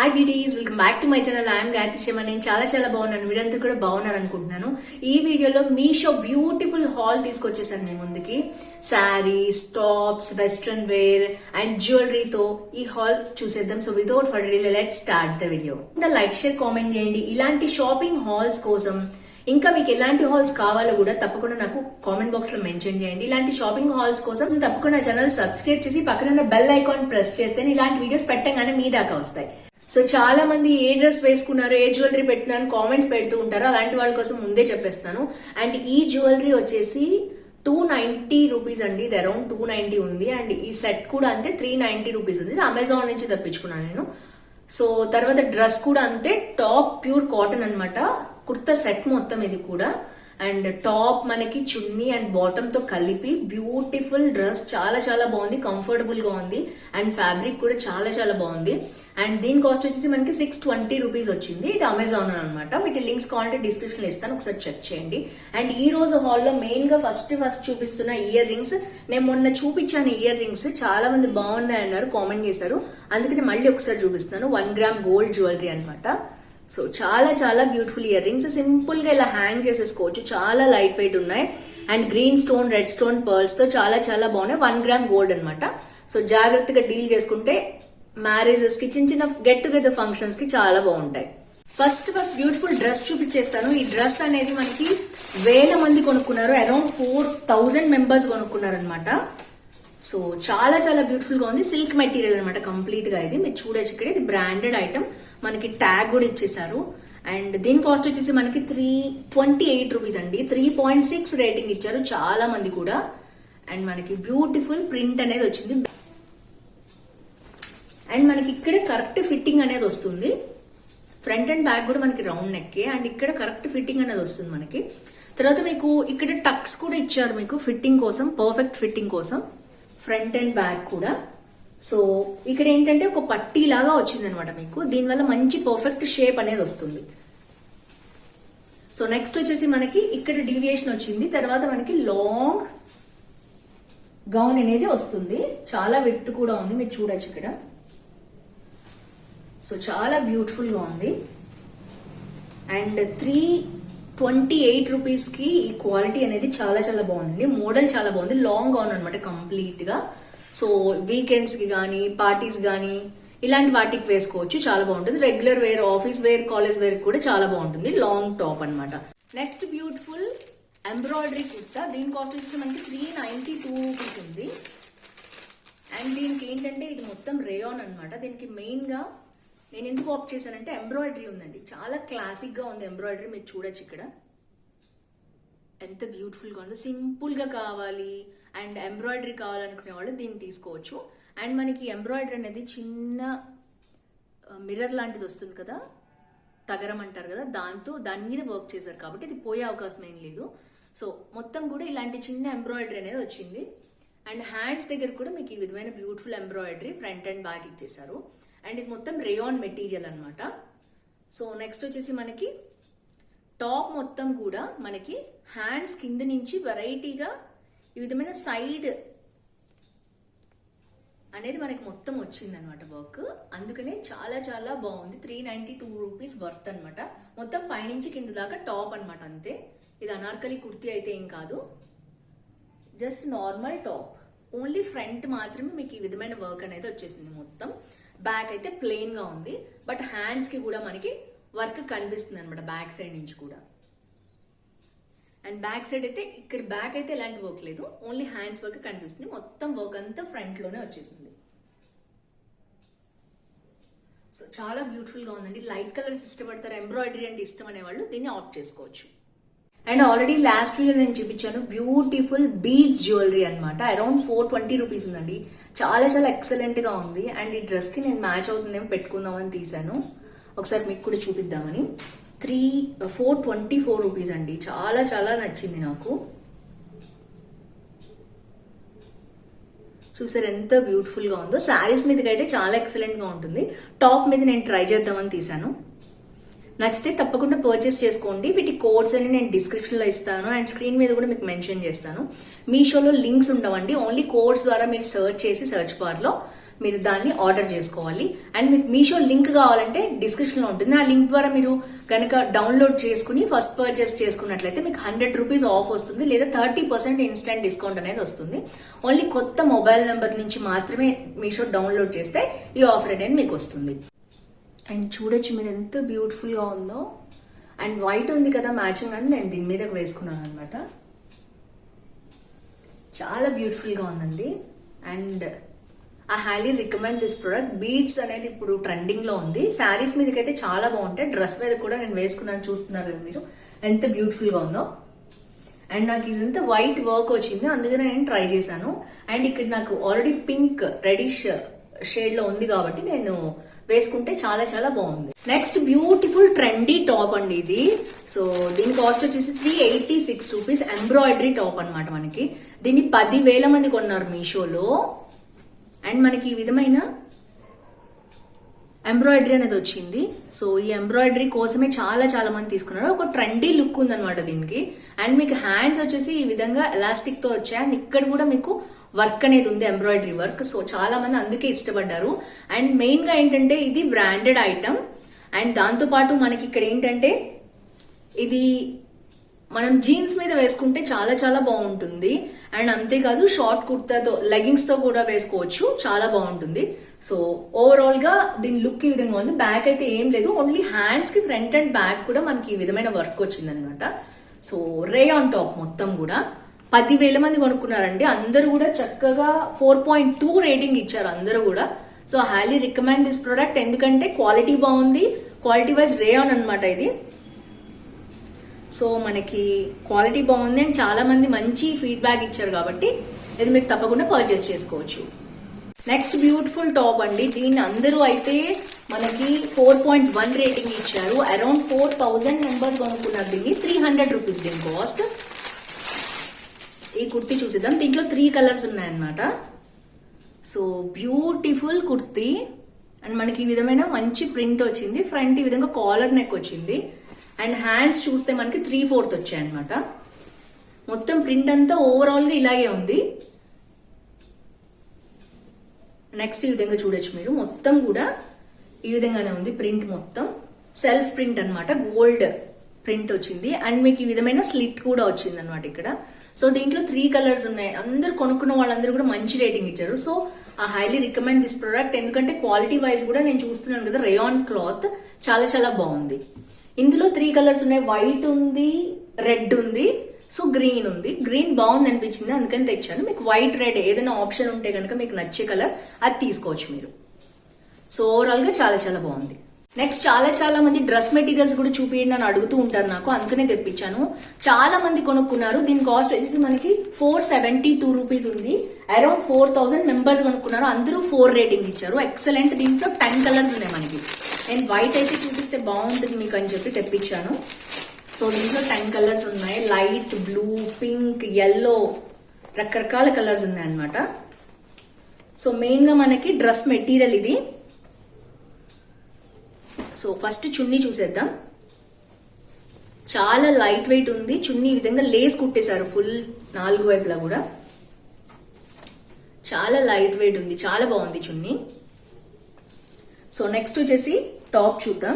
Hi beauties, welcome back to my channel. I'm Gayatri Sharma. నేను చాలా బాగున్నాను. మీరంతా కూడా బాగున్నారు అనుకుంటున్నాను. ఈ వీడియోలో మీషో బ్యూటిఫుల్ హాల్ తీసుకొచ్చేసాను మీ ముందుకి. Saris, tops, western wear and జ్యువెలరీతో ఈ హాల్ చూసేద్దాం. So without further delay let's start the video. Like, share, comment చేయండి. ఇలాంటి షాపింగ్ హాల్స్ కోసం ఇంకా మీకు ఎలాంటి హాల్స్ కావాలో కూడా తప్పకుండా నాకు కామెంట్ బాక్స్ లో మెన్షన్ చేయండి. ఇలాంటి షాపింగ్ హాల్స్ కోసం తప్పకుండా ఛానల్ సబ్స్క్రైబ్ చేసి పక్కన బెల్ ఐకాన్ ప్రెస్ చేస్తే ఇలాంటి వీడియోస్ పెట్టగానే మీ దాకా వస్తాయి. సో చాలా మంది ఏ డ్రెస్ వేసుకున్నారు, ఏ జ్యువెలరీ పెట్టినారు కామెంట్స్ పెడుతూ ఉంటారు. అలాంటి వాళ్ళ కోసం ముందే చెప్పేస్తాను. అండ్ ఈ జ్యువెలరీ వచ్చేసి 290 రూపీస్ అండి. ఇది అరౌండ్ 290 ఉంది. అండ్ ఈ సెట్ కూడా అంతే 390 రూపీస్ ఉంది. ఇది అమెజాన్ నుంచి తెప్పించుకున్నాను నేను. సో తర్వాత డ్రెస్ కూడా అంతే, టాప్ ప్యూర్ కాటన్ అన్నమాట. కుర్తా సెట్ మొత్తం ఇది కూడా. అండ్ టాప్ మనకి చున్నీ అండ్ బాటమ్ తో కలిపి బ్యూటిఫుల్ డ్రెస్. చాలా బాగుంది, కంఫర్టబుల్ గా ఉంది. అండ్ ఫ్యాబ్రిక్ కూడా చాలా బాగుంది. అండ్ దీని కాస్ట్ వచ్చేసి మనకి 620 రూపీస్ వచ్చింది. ఇది అమెజాన్ అనమాట. మీకు లింక్స్ కావాలంటే డిస్క్రిప్షన్ లో ఇస్తాను, ఒకసారి చెక్ చేయండి. అండ్ ఈ రోజు హాల్లో మెయిన్ గా ఫస్ట్ చూపిస్తున్న ఇయర్ రింగ్స్. నేను మొన్న చూపించాను ఇయర్ రింగ్స్, చాలా మంది బాగున్నాయి అన్నారు, కామెంట్ చేశారు. అందుకని మళ్ళీ ఒకసారి చూపిస్తాను. 1 గ్రామ్ గోల్డ్ జ్యువెలరీ అనమాట. సో చాలా బ్యూటిఫుల్ ఇయర్ రింగ్స్. సింపుల్ గా ఇలా హ్యాంగ్ చేసేసుకోవచ్చు. చాలా లైట్ వెయిట్ ఉన్నాయి. And green stone, red stone pearls తో చాలా బాగున్నాయి. 1 గ్రామ్ గోల్డ్ అనమాట. సో జాగ్రత్తగా డీల్ చేసుకుంటే మ్యారేజెస్ కి, చిన్న గెట్ టుగెదర్ ఫంక్షన్స్ కి చాలా బాగుంటాయి. ఫస్ట్ బ్యూటిఫుల్ డ్రెస్ చూపించేస్తాను. ఈ డ్రెస్ అనేది మనకి 1000 మంది కొనుక్కున్నారు. అరౌండ్ 4000 మెంబర్స్ కొనుక్కున్నారు అనమాట. సో చాలా బ్యూటిఫుల్ గా ఉంది. సిల్క్ మెటీరియల్ అనమాట కంప్లీట్ గా. ఇది మీరు చూడొచ్చు ఇక్కడ. ఇది బ్రాండెడ్ ఐటమ్. మనకి ట్యాగ్ కూడా ఇచ్చేసారు. అండ్ దీని కాస్ట్ వచ్చేసి మనకి 328 రూపీస్ అండి. 3.6 రేటింగ్ ఇచ్చారు చాలా మంది కూడా. అండ్ మనకి బ్యూటిఫుల్ ప్రింట్ అనేది వచ్చింది. అండ్ మనకి ఇక్కడ కరెక్ట్ ఫిట్టింగ్ అనేది వస్తుంది. ఫ్రంట్ అండ్ బ్యాక్ కూడా మనకి రౌండ్ నెక్కే. అండ్ ఇక్కడ కరెక్ట్ ఫిట్టింగ్ అనేది వస్తుంది మనకి. తర్వాత మీకు ఇక్కడ టక్స్ కూడా ఇచ్చారు మీకు ఫిట్టింగ్ కోసం, పర్ఫెక్ట్ ఫిట్టింగ్ కోసం, ఫ్రంట్ అండ్ బ్యాక్ కూడా. సో ఇక్కడ ఏంటంటే ఒక పట్టీ లాగా వచ్చింది అనమాట మీకు. దీనివల్ల మంచి పర్ఫెక్ట్ షేప్ అనేది వస్తుంది. సో నెక్స్ట్ వచ్చేసి మనకి ఇక్కడ డీవియేషన్ వచ్చింది. తర్వాత మనకి లాంగ్ గౌన్ అనేది వస్తుంది. చాలా విడ్త్ కూడా ఉంది, మీరు చూడొచ్చు ఇక్కడ. సో చాలా బ్యూటిఫుల్ గా ఉంది. అండ్ 328 రూపీస్ కి ఈ క్వాలిటీ అనేది చాలా బాగుంది. మోడల్ చాలా బాగుంది. లాంగ్ గౌన్ అనమాట కంప్లీట్ గా. సో వీకెండ్స్ కి గానీ, పార్టీస్ గానీ ఇలాంటి వాటికి వేసుకోవచ్చు. చాలా బాగుంటుంది. Regular wear, office wear, college wear కూడా చాలా బాగుంటుంది. లాంగ్ టాప్ అనమాట. Next beautiful embroidery kurta. దీని కాస్ట్ వచ్చేసి మనకి 392 రూపీస్ ఉంది. అండ్ దీనికి ఏంటంటే ఇది మొత్తం రేయాన్ అనమాట. దీనికి మెయిన్ గా నేను ఎందుకు ఆప్ట్ చేశానంటే ఎంబ్రాయిడరీ ఉందండి. చాలా క్లాసిక్ గా ఉంది ఎంబ్రాయిడరీ. మీరు చూడొచ్చు ఇక్కడ ఎంత బ్యూటిఫుల్ గా ఉందో. సింపుల్ గా కావాలి అండ్ ఎంబ్రాయిడరీ కావాలనుకునే వాళ్ళు దీన్ని తీసుకోవచ్చు. అండ్ మనకి ఎంబ్రాయిడరీ అనేది చిన్న మిర్రర్ లాంటిది వస్తుంది కదా, తగరం అంటారు కదా, దాని మీద వర్క్ చేశారు కాబట్టి ఇది పోయే అవకాశం ఏం లేదు. సో మొత్తం కూడా ఇలాంటి చిన్న ఎంబ్రాయిడరీ అనేది వచ్చింది. అండ్ హ్యాండ్స్ దగ్గర కూడా మీకు ఈ విధమైన beautiful embroidery front and back ఇచ్చేసారు. అండ్ ఇది మొత్తం రేయాన్ మెటీరియల్ అనమాట. సో నెక్స్ట్ వచ్చేసి మనకి టాప్ మొత్తం కూడా మనకి హ్యాండ్స్ కింద నుంచి వెరైటీగా ఈ విధమైన సైడ్ అనేది మనకి మొత్తం వచ్చింది అనమాట వర్క్. అందుకనే చాలా బాగుంది. 392 రూపీస్ వర్త్ అనమాట. మొత్తం పైనుంచి కింద దాకా టాప్ అనమాట. అంతే. ఇది అనార్కలి కుర్తీ అయితే ఏం కాదు, just normal top. Only front మాత్రమే మీకు ఈ విధమైన వర్క్ అనేది వచ్చేసింది. మొత్తం బ్యాక్ అయితే ప్లెయిన్ గా ఉంది. బట్ హ్యాండ్స్ కి కూడా మనకి వర్క్ కనిపిస్తుంది అనమాట బ్యాక్ సైడ్ నుంచి కూడా. అండ్ బ్యాక్ సైడ్ అయితే ఇక్కడ బ్యాక్ అయితే ఎలాంటి వర్క్ లేదు, ఓన్లీ హ్యాండ్స్ వర్క్ కనిపిస్తుంది. మొత్తం వర్క్ అంతా ఫ్రంట్ లోనే వచ్చేసింది. సో చాలా బ్యూటిఫుల్ గా ఉందండి. లైట్ కలర్స్ ఇష్టపడతారు, ఎంబ్రాయిడరీ అంటే ఇష్టం అనేవాళ్ళు దీన్ని ఆప్ట్ చేసుకోవచ్చు. అండ్ ఆల్రెడీ లాస్ట్ వీడియో నేను చూపించాను బ్యూటిఫుల్ బీడ్స్ జ్యువెలరీ అనమాట. అరౌండ్ 420 రూపీస్ ఉందండి. చాలా ఎక్సలెంట్ గా ఉంది. అండ్ ఈ డ్రెస్ కి నేను మ్యాచ్ అవుతుందేమో పెట్టుకుందామని తీసాను. ఒకసారి మీకు కూడా చూపిద్దామని. 424 రూపీస్ అండి. చాలా నచ్చింది నాకు. చూసారు ఎంత బ్యూటిఫుల్ గా ఉందో. శారీస్ మీదకి అయితే చాలా ఎక్సలెంట్ గా ఉంటుంది. టాప్ మీద నేను ట్రై చేద్దామని తీసాను. నచ్చితే తప్పకుండా పర్చేస్ చేసుకోండి. వీటి కోడ్స్ అని నేను డిస్క్రిప్షన్ లో ఇస్తాను అండ్ స్క్రీన్ మీద కూడా మీకు మెన్షన్ చేస్తాను. మీషోలో లింక్స్ ఉండవండి, ఓన్లీ కోడ్స్ ద్వారా మీరు సర్చ్ చేసి సర్చ్ బార్ లో మీరు దాన్ని ఆర్డర్ చేసుకోవాలి. అండ్ మీకు మీషో లింక్ కావాలంటే డిస్క్రిప్షన్ లో ఉంటుంది. ఆ లింక్ ద్వారా మీరు కనుక డౌన్లోడ్ చేసుకుని ఫస్ట్ పర్చేస్ చేసుకున్నట్లయితే మీకు 100 రూపీస్ ఆఫ్ వస్తుంది, లేదా 30% ఇన్స్టెంట్ డిస్కౌంట్ అనేది వస్తుంది. ఓన్లీ కొత్త మొబైల్ నెంబర్ నుంచి మాత్రమే మీషో డౌన్లోడ్ చేస్తే ఈ ఆఫర్ అనేది మీకు వస్తుంది. అండ్ చూడొచ్చు మీరు ఎంత బ్యూటిఫుల్ గా ఉందో. అండ్ వైట్ ఉంది కదా మ్యాచింగ్ అని నేను దీని మీదకి వేసుకున్నాను అనమాట. చాలా బ్యూటిఫుల్ గా ఉందండి. And I highly recommend this product. Beads అనేది ఇప్పుడు ట్రెండింగ్ లో ఉంది. శారీస్ మీదకైతే చాలా బాగుంటాయి. డ్రెస్ మీద కూడా నేను వేసుకున్నాను, చూస్తున్నారు కదా మీరు ఎంత బ్యూటిఫుల్ గా ఉందో. అండ్ నాకు ఇదంతా వైట్ వర్క్ వచ్చింది, అందుకనే నేను ట్రై చేశాను. అండ్ ఇక్కడ నాకు ఆల్రెడీ పింక్ రెడిష్ షేడ్ లో ఉంది కాబట్టి నేను వేసుకుంటే చాలా చాలా బాగుంది. నెక్స్ట్ బ్యూటిఫుల్ ట్రెండీ టాప్ అండి ఇది. సో దీని కాస్ట్ వచ్చేసి 386 రూపీస్. ఎంబ్రాయిడరీ టాప్ అనమాట. మనకి దీన్ని 10,000 మంది కొన్నారు మీషోలో. అండ్ మనకి ఈ విధమైన ఎంబ్రాయిడరీ అనేది వచ్చింది. సో ఈ ఎంబ్రాయిడరీ కోసమే చాలా చాలా మంది తీసుకున్నారు. ఒక ట్రెండీ లుక్ ఉందన్నమాట దీనికి. అండ్ మీకు హ్యాండ్స్ వచ్చేసి ఈ విధంగా ఎలాస్టిక్ తో వచ్చాయి. అండ్ ఇక్కడ కూడా మీకు వర్క్ అనేది ఉంది, ఎంబ్రాయిడరీ వర్క్. సో చాలా మంది అందుకే ఇష్టపడ్డారు. అండ్ మెయిన్ గా ఏంటంటే ఇది బ్రాండెడ్ ఐటమ్. అండ్ దాంతో పాటు మనకి ఇక్కడ ఏంటంటే ఇది మనం జీన్స్ మీద వేసుకుంటే చాలా చాలా బాగుంటుంది. అండ్ అంతేకాదు షార్ట్ కుర్తాతో లెగిన్స్ తో కూడా వేసుకోవచ్చు, చాలా బాగుంటుంది. సో ఓవరాల్ గా దీని లుక్ ఈ విధంగా ఉంది. బ్యాక్ అయితే ఏం లేదు, ఓన్లీ హ్యాండ్స్ కి ఫ్రంట్ అండ్ బ్యాక్ కూడా మనకి ఈ విధమైన వర్క్ వచ్చింది అనమాట. సో రేయాన్ టాప్ మొత్తం కూడా 10,000 మంది కొనుక్కున్నారండి. అందరూ కూడా చక్కగా 4.2 రేటింగ్ ఇచ్చారు అందరూ కూడా. So highly recommend this product. ఎందుకంటే క్వాలిటీ బాగుంది, క్వాలిటీ వైజ్ రేయాన్ అనమాట ఇది. సో మనకి క్వాలిటీ బాగుంది అండ్ చాలా మంది మంచి ఫీడ్బ్యాక్ ఇచ్చారు కాబట్టి ఇది మీరు తప్పకుండా పర్చేస్ చేసుకోవచ్చు. నెక్స్ట్ బ్యూటిఫుల్ టాప్ అండి. దీన్ని అందరూ అయితే మనకి 4.1 రేటింగ్ ఇచ్చారు. అరౌండ్ 4,000 మెంబర్స్ కొనుక్కున్నారు దీన్ని. 300 రూపీస్ దీని కాస్ట్. ఈ కుర్తీ చూసేద్దాం. దీంట్లో 3 కలర్స్ ఉన్నాయన్నమాట. So beautiful kurti. అండ్ మనకి ఈ విధమైన మంచి ప్రింట్ వచ్చింది. ఫ్రంట్ ఈ విధంగా కాలర్ నెక్ వచ్చింది. అండ్ హ్యాండ్స్ చూస్తే మనకి 3/4 వచ్చాయన్నమాట. మొత్తం ప్రింట్ అంతా ఓవరాల్ గా ఇలాగే ఉంది. నెక్స్ట్ ఈ విధంగా చూడొచ్చు మీరు. మొత్తం కూడా ఈ విధంగానే ఉంది ప్రింట్. మొత్తం సెల్ఫ్ ప్రింట్ అన్నమాట. గోల్డ్ ప్రింట్ వచ్చింది. అండ్ మీకు ఈ విధమైన స్లిట్ కూడా వచ్చింది అనమాట ఇక్కడ. సో దీంట్లో 3 కలర్స్ ఉన్నాయి. అందరు కొనుక్కున్న వాళ్ళందరూ కూడా మంచి రేటింగ్ ఇచ్చారు. So I highly recommend this product. ఎందుకంటే క్వాలిటీ వైజ్ కూడా నేను చూస్తున్నాను కదా, రేయాన్ క్లాత్ చాలా చాలా బాగుంది. ఇందులో 3 కలర్స్ ఉన్నాయి. వైట్ ఉంది, రెడ్ ఉంది, సో గ్రీన్ ఉంది. గ్రీన్ బాగుంది అనిపించింది, అందుకని తెచ్చాను. మీకు వైట్ రెడ్ ఏదైనా ఆప్షన్ ఉంటే కనుక మీకు నచ్చే కలర్ అది తీసుకోవచ్చు మీరు. సో ఓవరాల్ గా చాలా చాలా బాగుంది. నెక్స్ట్ చాలా చాలా మంది డ్రెస్ మెటీరియల్స్ కూడా చూపించండి అని అడుగుతూ ఉంటారు నాకు, అందుకనే తెప్పించాను. చాలా మంది కొనుక్కున్నారు. దీని కాస్ట్ వచ్చేసి మనకి 472 రూపీస్ ఉంది. అరౌండ్ 4,000 మెంబర్స్ కొనుక్కున్నారు. అందరూ 4 రేటింగ్ ఇచ్చారు. ఎక్సలెంట్. దీంట్లో 10 కలర్స్ ఉన్నాయి మనకి. నేను వైట్ అయితే చూపిస్తే బాగుంటుంది మీకు అని చెప్పి తెప్పించాను. సో దీంట్లో 10 కలర్స్ ఉన్నాయి. లైట్ బ్లూ, పింక్, ఎల్లో, రకరకాల కలర్స్ ఉన్నాయి అన్నమాట. సో మెయిన్ గా మనకి డ్రెస్ మెటీరియల్ ఇది. సో ఫస్ట్ చున్నీ చూసేద్దాం. చాలా లైట్ వెయిట్ ఉంది. చున్నీ ఈ విధంగా లేస్ కుట్టేశారు ఫుల్ 4 వైపులా కూడా. చాలా లైట్ వెయిట్ ఉంది, చాలా బాగుంది చున్నీ. సో నెక్స్ట్ వచ్చేసి టాప్ చూద్దాం.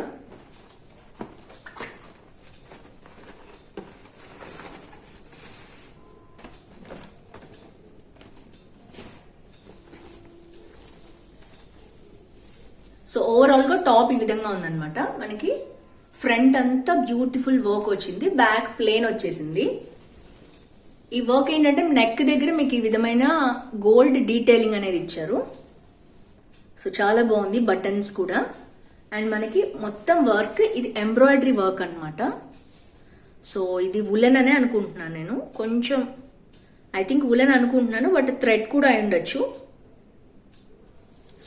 సో ఓవరాల్ గా టాప్ ఈ విధంగా ఉందన్నమాట. మనకి ఫ్రంట్ అంతా బ్యూటిఫుల్ వర్క్ వచ్చింది, బ్యాక్ ప్లేన్ వచ్చేసింది. ఈ వర్క్ ఏంటంటే నెక్ దగ్గర మీకు ఈ విధమైన గోల్డ్ డీటెయిలింగ్ అనేది ఇచ్చారు. సో చాలా బాగుంది. బటన్స్ కూడా. అండ్ మనకి మొత్తం వర్క్ ఇది ఎంబ్రాయిడరీ వర్క్ అన్నమాట. సో ఇది వులెన్ అనే అనుకుంటున్నాను నేను. కొంచెం ఐ థింక్ వులెన్ అనుకుంటున్నాను, బట్ థ్రెడ్ కూడా అయి ఉండొచ్చు.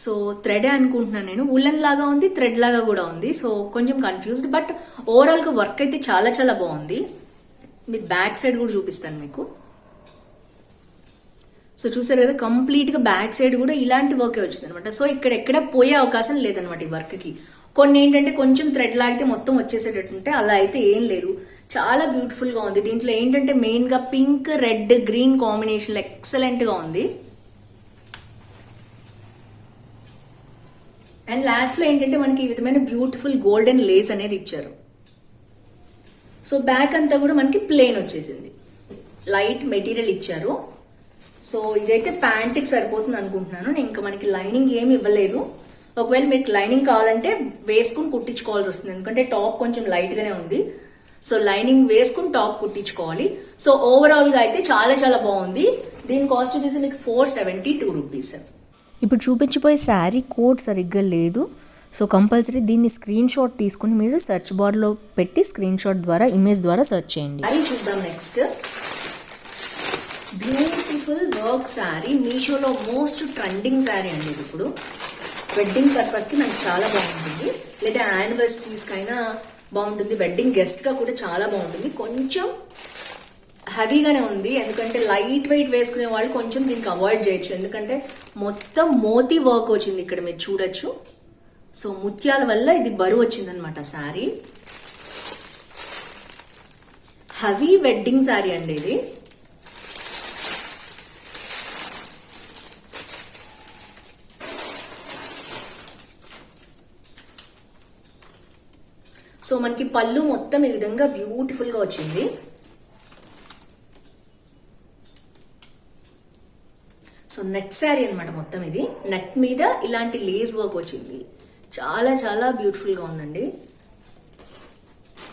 సో థ్రెడ్ అనుకుంటున్నాను నేను. వులెన్ లాగా ఉంది, థ్రెడ్ లాగా కూడా ఉంది. సో కొంచెం కన్ఫ్యూజ్డ్, బట్ ఓవరాల్ గా వర్క్ అయితే చాలా చాలా బాగుంది. మీరు బ్యాక్ సైడ్ కూడా చూపిస్తాను మీకు. సో చూసారు కదా, కంప్లీట్ గా బ్యాక్ సైడ్ కూడా ఇలాంటి వర్కే వచ్చింది అనమాట. సో ఇక్కడ ఎక్కడ పోయే అవకాశం లేదనమాట ఈ వర్క్ కి. కొన్ని ఏంటంటే కొంచెం థ్రెడ్ లాగితే మొత్తం వచ్చేసేటట్టుంటే, అలా అయితే ఏం లేదు. చాలా బ్యూటిఫుల్ గా ఉంది. దీంట్లో ఏంటంటే మెయిన్ గా pink, red, green combination excellent గా ఉంది. అండ్ లాస్ట్ లో ఏంటంటే మనకి ఈ విధమైన బ్యూటిఫుల్ గోల్డెన్ లేస్ అనేది ఇచ్చారు. సో బ్యాక్ అంతా కూడా మనకి ప్లేన్ వచ్చేసింది, లైట్ మెటీరియల్ ఇచ్చారు. సో ఇదైతే ప్యాంట్కి సరిపోతుంది అనుకుంటున్నాను. నేను ఇంకా మనకి లైనింగ్ ఏమి ఇవ్వలేదు. ఒకవేళ మీకు లైనింగ్ కావాలంటే వేసుకుని కుట్టించుకోవాల్సి వస్తుంది, ఎందుకంటే టాప్ కొంచెం లైట్ గానే ఉంది. సో లైనింగ్ వేసుకుని టాప్ కుట్టించుకోవాలి. సో ఓవరాల్ గా అయితే చాలా చాలా బాగుంది. దీని కాస్ట్ వచ్చేసి మీకు 472 రూపీస్. ఇప్పుడు చూపించిపోయే శారీ కోడ్ సరిగ్గా లేదు. సో కంపల్సరీ దీన్ని స్క్రీన్ షాట్ తీసుకుని మీరు సెర్చ్ బార్లో పెట్టి స్క్రీన్ షాట్ ద్వారా ఇమేజ్ ద్వారా సెర్చ్ చేయండి. అది చూద్దాం. నెక్స్ట్ బ్యూటిఫుల్ వర్క్ శారీ, మీషోలో మోస్ట్ ట్రెండింగ్ శారీ అండి ఇది. ఇప్పుడు వెడ్డింగ్ పర్పస్ కి మనకి చాలా బాగుంటుంది, లేదా యానివర్సరీస్ కైనా బాగుంటుంది, వెడ్డింగ్ గెస్ట్ గా కూడా చాలా బాగుంటుంది. కొంచెం హెవీగానే ఉంది, ఎందుకంటే లైట్ వెయిట్ వేసుకునే వాళ్ళు కొంచెం దీనికి అవాయిడ్ చేయొచ్చు, ఎందుకంటే మొత్తం మోతీ వర్క్ వచ్చింది ఇక్కడ మీరు చూడొచ్చు. సో ముత్యాల వల్ల ఇది బరువు వచ్చింది అనమాట శారీ. హెవీ వెడ్డింగ్ శారీ అండి ఇది. సో మనకి పళ్ళు మొత్తం ఈ విధంగా బ్యూటిఫుల్ గా వచ్చింది. సో నెట్ శారీ అనమాట మొత్తం ఇది. నెట్ మీద ఇలాంటి లేస్ వర్క్ వచ్చింది, చాలా చాలా బ్యూటిఫుల్ గా ఉందండి.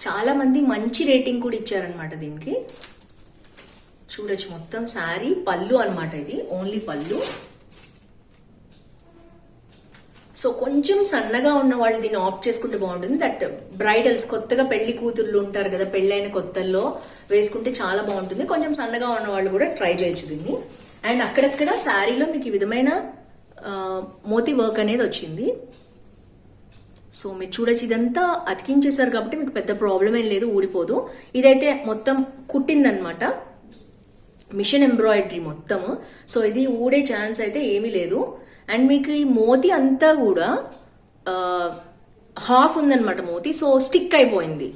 చాలా మంది మంచి రేటింగ్ కూడా ఇచ్చారనమాట దీనికి. చూడొచ్చు మొత్తం శారీ పళ్ళు అనమాట, ఇది ఓన్లీ పళ్ళు. సో కొంచెం సన్నగా ఉన్న వాళ్ళు దీన్ని ఆప్ట్ చేసుకుంటే బాగుంటుంది. దట్ బ్రైడల్స్ కొత్తగా పెళ్లి కూతుర్లు ఉంటారు కదా, పెళ్ళైన కొత్తల్లో వేసుకుంటే చాలా బాగుంటుంది. కొంచెం సన్నగా ఉన్న వాళ్ళు కూడా ట్రై చేయొచ్చు దీన్ని. అండ్ అక్కడక్కడ శారీలో మీకు ఈ విధమైన మోతీ వర్క్ అనేది వచ్చింది. సో మీరు చూడొచ్చు, ఇదంతా అతికించేశారు కాబట్టి మీకు పెద్ద ప్రాబ్లం ఏం లేదు, ఊడిపోదు. ఇదైతే మొత్తం కుట్టిందనమాట, మిషన్ ఎంబ్రాయిడరీ మొత్తము. సో ఇది ఊడే ఛాన్స్ అయితే ఏమీ లేదు. అండ్ మీకు ఈ మోతీ అంతా కూడా హాఫ్ ఉందన్నమాట మోతీ, సో స్టిక్ అయిపోయింది.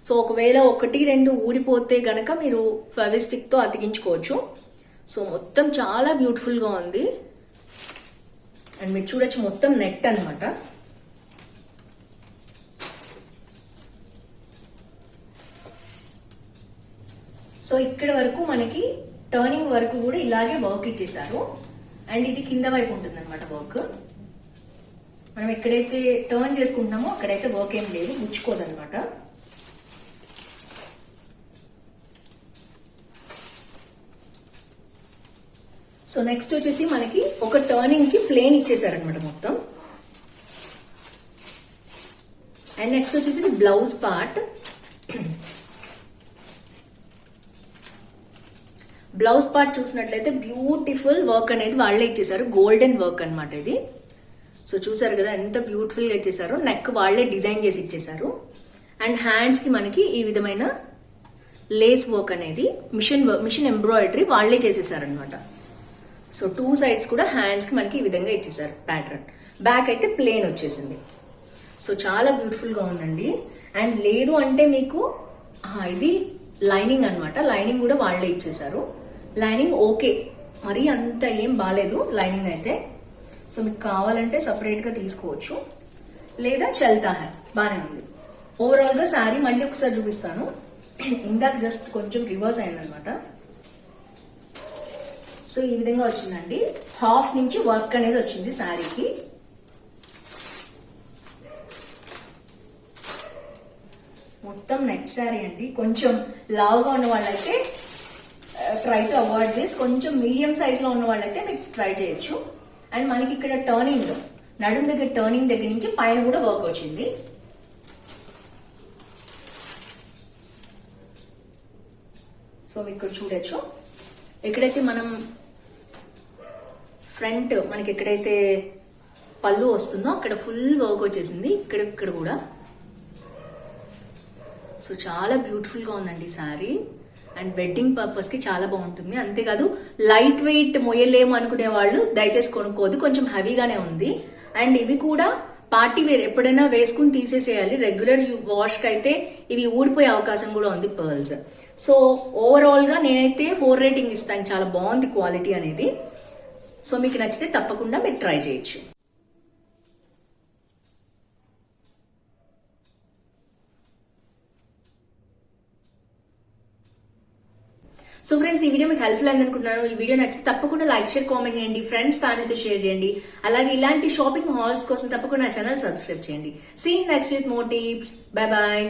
సో ఒకవేళ 1-2 ఊడిపోతే గనక మీరు ఫెవిస్టిక్ తో అతికించుకోవచ్చు. సో మొత్తం చాలా బ్యూటిఫుల్ గా ఉంది. అండ్ మీరు చూడొచ్చు మొత్తం నెట్ అన్నమాట. సో ఇక్కడ వరకు మనకి టర్నింగ్ వరకు కూడా ఇలాగే వర్క్ ఇచ్చేసారు. అండ్ ఇది కింద వైపు ఉంటుంది అనమాట వర్క్. మనం ఎక్కడైతే టర్న్ చేసుకుంటున్నామో అక్కడైతే వర్క్ ఏం లేదు, ముచ్చుకోదనమాట. సో నెక్స్ట్ వచ్చేసి మనకి ఒక టర్నింగ్ కి ప్లేన్ ఇచ్చేసారనమాట మొత్తం. అండ్ నెక్స్ట్ వచ్చేసి బ్లౌజ్ పార్ట్. బ్లౌజ్ పార్ట్ చూసినట్లయితే బ్యూటిఫుల్ వర్క్ అనేది వాళ్ళే ఇచ్చేసారు, గోల్డెన్ వర్క్ అనమాట ఇది. సో చూసారు కదా ఎంత బ్యూటిఫుల్ గా ఇచ్చేసారు. నెక్ వాళ్ళే డిజైన్ చేసి ఇచ్చేసారు. అండ్ హ్యాండ్స్ కి మనకి ఈ విధమైన లేస్ వర్క్ అనేది మిషన్ ఎంబ్రాయిడరీ వాళ్ళే చేసేసారనమాట. సో 2 సైడ్స్ కూడా హ్యాండ్స్ కి మనకి ఈ విధంగా ఇచ్చేసారు ప్యాటర్న్. బ్యాక్ అయితే ప్లేన్ వచ్చేసింది. సో చాలా బ్యూటిఫుల్ గా ఉందండి. అండ్ లేదు అంటే మీకు ఇది లైనింగ్ అనమాట, లైనింగ్ కూడా వాళ్ళే ఇచ్చేసారు. లైనింగ్ ఓకే, మరి అంత ఏం బాలేదు లైనింగ్ అయితే. సో మీకు కావాలంటే సపరేట్ గా తీసుకోవచ్చు, లేదా చల్తా హై బానే ఉంది. ఓవరాల్ గా శారీ మళ్ళీ ఒకసారి చూపిస్తాను. ఇందాక జస్ట్ కొంచెం రివర్స్ అయిందనమాట. సో ఈ విధంగా వచ్చిందండి. హాఫ్ నుంచి వర్క్ అనేది వచ్చింది శారీకి. మొత్తం నెట్ శారీ అండి. కొంచెం లావుగా ఉన్న వాళ్ళైతే ట్రై టు అవాయిడ్ దిస్. కొంచెం మీడియం సైజ్ లో ఉన్న వాళ్ళైతే మీకు ట్రై చేయొచ్చు. అండ్ మనకి ఇక్కడ టర్నింగ్, నడుము దగ్గర టర్నింగ్ దగ్గర నుంచి పైన కూడా వర్క్ వచ్చింది. సో ఇక్కడ చూడొచ్చు, ఎక్కడైతే మనం ఫ్రంట్ మనకి ఎక్కడైతే పళ్ళు వస్తుందో అక్కడ ఫుల్ వర్క్ వచ్చేసింది, ఇక్కడ కూడా. సో చాలా బ్యూటిఫుల్ గా ఉందండి శారీ. అండ్ వెడ్డింగ్ పర్పస్ కి చాలా బాగుంటుంది. అంతేకాదు లైట్ వెయిట్ మొయ్యలేము అనుకునే వాళ్ళు దయచేసి కొనుక్కోదు, కొంచెం హెవీగానే ఉంది. అండ్ ఇవి కూడా పార్టీ వేర్, ఎప్పుడైనా వేసుకుని తీసేసేయాలి. రెగ్యులర్ వాష్ కి అయితే ఇవి ఊడిపోయే అవకాశం కూడా ఉంది పర్ల్స్. సో ఓవరాల్ గా నేనైతే 4 రేటింగ్ ఇస్తాను, చాలా బాగుంది క్వాలిటీ అనేది. సో మీకు నచ్చితే తప్పకుండా మీరు ట్రై చేయొచ్చు. సో ఫ్రెండ్స్, ఈ వీడియో మీకు హెల్ప్ఫుల్ అని అనుకుంటున్నాను. ఈ వీడియో నచ్చితే తప్పకుండా లైక్, షేర్, కామెంట్ చేయండి, ఫ్రెండ్స్ ఫ్యామిలీతో షేర్ చేయండి. అలాగే ఇలాంటి షాపింగ్ హాల్స్ కోసం తప్పకుండా నా ఛానల్ సబ్స్క్రైబ్ చేయండి. See next with more tips. Bye bye.